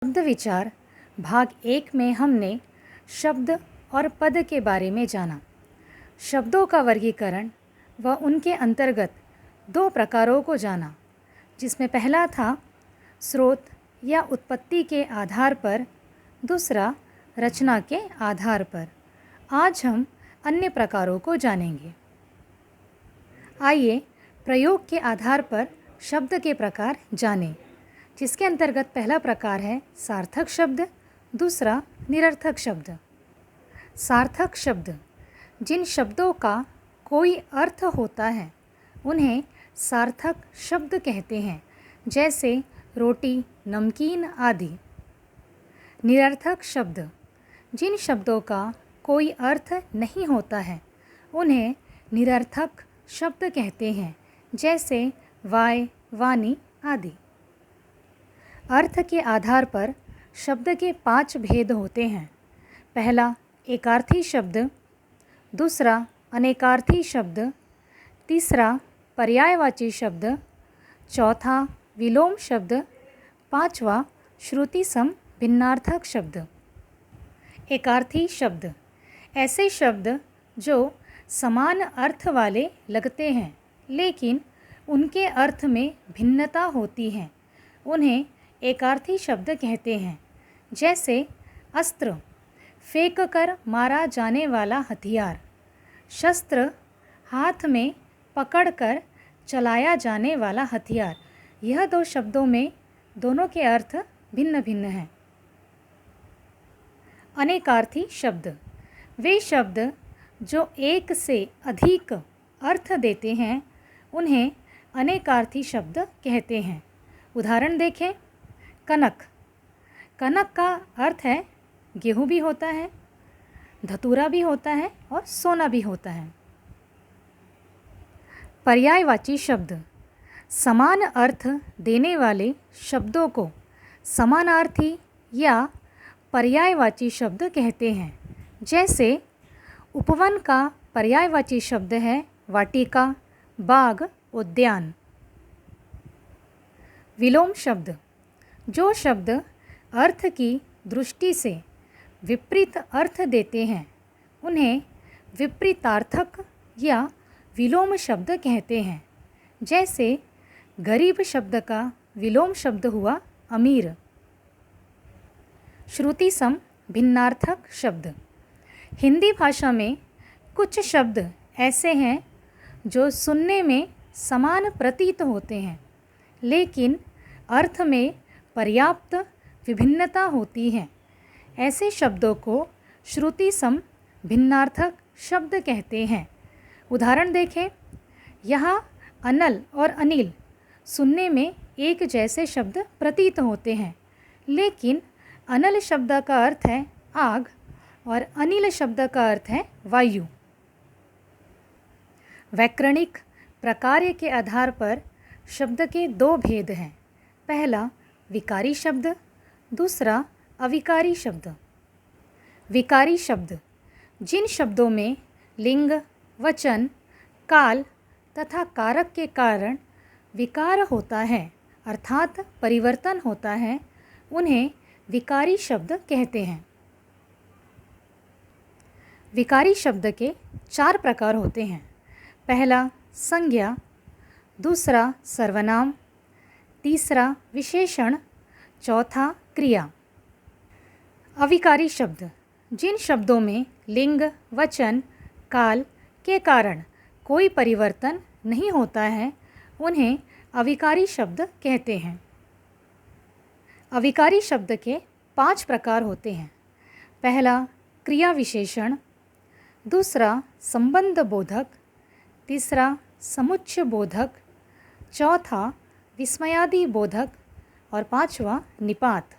शब्द विचार भाग 1 में हमने शब्द और पद के बारे में जाना। शब्दों का वर्गीकरण व उनके अंतर्गत 2 प्रकारों को जाना, जिसमें पहला था स्रोत या उत्पत्ति के आधार पर, दूसरा रचना के आधार पर। आज हम अन्य प्रकारों को जानेंगे। आइए प्रयोग के आधार पर शब्द के प्रकार जानें, जिसके अंतर्गत पहला प्रकार है सार्थक शब्द, दूसरा निरर्थक शब्द। सार्थक शब्द जिन शब्दों का कोई अर्थ होता है उन्हें सार्थक शब्द कहते हैं, जैसे रोटी, नमकीन आदि। निरर्थक शब्द जिन शब्दों का कोई अर्थ नहीं होता है उन्हें निरर्थक शब्द कहते हैं, जैसे वाय, वाणी आदि। अर्थ के आधार पर शब्द के 5 भेद होते हैं। पहला एकार्थी शब्द, दूसरा अनेकार्थी शब्द, तीसरा पर्यायवाची शब्द, चौथा विलोम शब्द, पांचवा श्रुति सम भिन्नार्थक शब्द। एकार्थी शब्द ऐसे शब्द जो समान अर्थ वाले लगते हैं लेकिन उनके अर्थ में भिन्नता होती है, उन्हें एकार्थी शब्द कहते हैं। जैसे अस्त्र, फेंक कर मारा जाने वाला हथियार। शस्त्र, हाथ में पकड़कर चलाया जाने वाला हथियार। यह 2 शब्दों में दोनों के अर्थ भिन्न भिन्न हैं। अनेकार्थी शब्द वे शब्द जो एक से अधिक अर्थ देते हैं उन्हें अनेकार्थी शब्द कहते हैं। उदाहरण देखें। कनक, कनक का अर्थ है गेहूँ भी होता है, धतूरा भी होता है और सोना भी होता है। पर्यायवाची शब्द समान अर्थ देने वाले शब्दों को समानार्थी या पर्यायवाची शब्द कहते हैं। जैसे उपवन का पर्यायवाची शब्द है वाटिका, बाग, उद्यान। विलोम शब्द जो शब्द अर्थ की दृष्टि से विपरीत अर्थ देते हैं उन्हें विपरीतार्थक या विलोम शब्द कहते हैं। जैसे गरीब शब्द का विलोम शब्द हुआ अमीर। श्रुति सम भिन्नार्थक शब्द हिंदी भाषा में कुछ शब्द ऐसे हैं जो सुनने में समान प्रतीत होते हैं लेकिन अर्थ में पर्याप्त विभिन्नता होती है। ऐसे शब्दों को श्रुति सम भिन्नार्थक शब्द कहते हैं। उदाहरण देखें। यहाँ अनल और अनिल सुनने में एक जैसे शब्द प्रतीत होते हैं, लेकिन अनल शब्द का अर्थ है आग और अनिल शब्द का अर्थ है वायु। व्याकरणिक प्रकार के आधार पर शब्द के 2 भेद हैं। पहला विकारी शब्द, दूसरा अविकारी शब्द। विकारी शब्द जिन शब्दों में लिंग, वचन, काल तथा कारक के कारण विकार होता है अर्थात परिवर्तन होता है, उन्हें विकारी शब्द कहते हैं। विकारी शब्द के 4 प्रकार होते हैं। पहला संज्ञा, दूसरा सर्वनाम, तीसरा विशेषण, चौथा क्रिया। अविकारी शब्द जिन शब्दों में लिंग, वचन, काल के कारण कोई परिवर्तन नहीं होता है उन्हें अविकारी शब्द कहते हैं। अविकारी शब्द के 5 प्रकार होते हैं। पहला क्रिया विशेषण, दूसरा संबंध बोधक, तीसरा समुच्चय बोधक, चौथा विस्मयादि बोधक और 5वां निपात।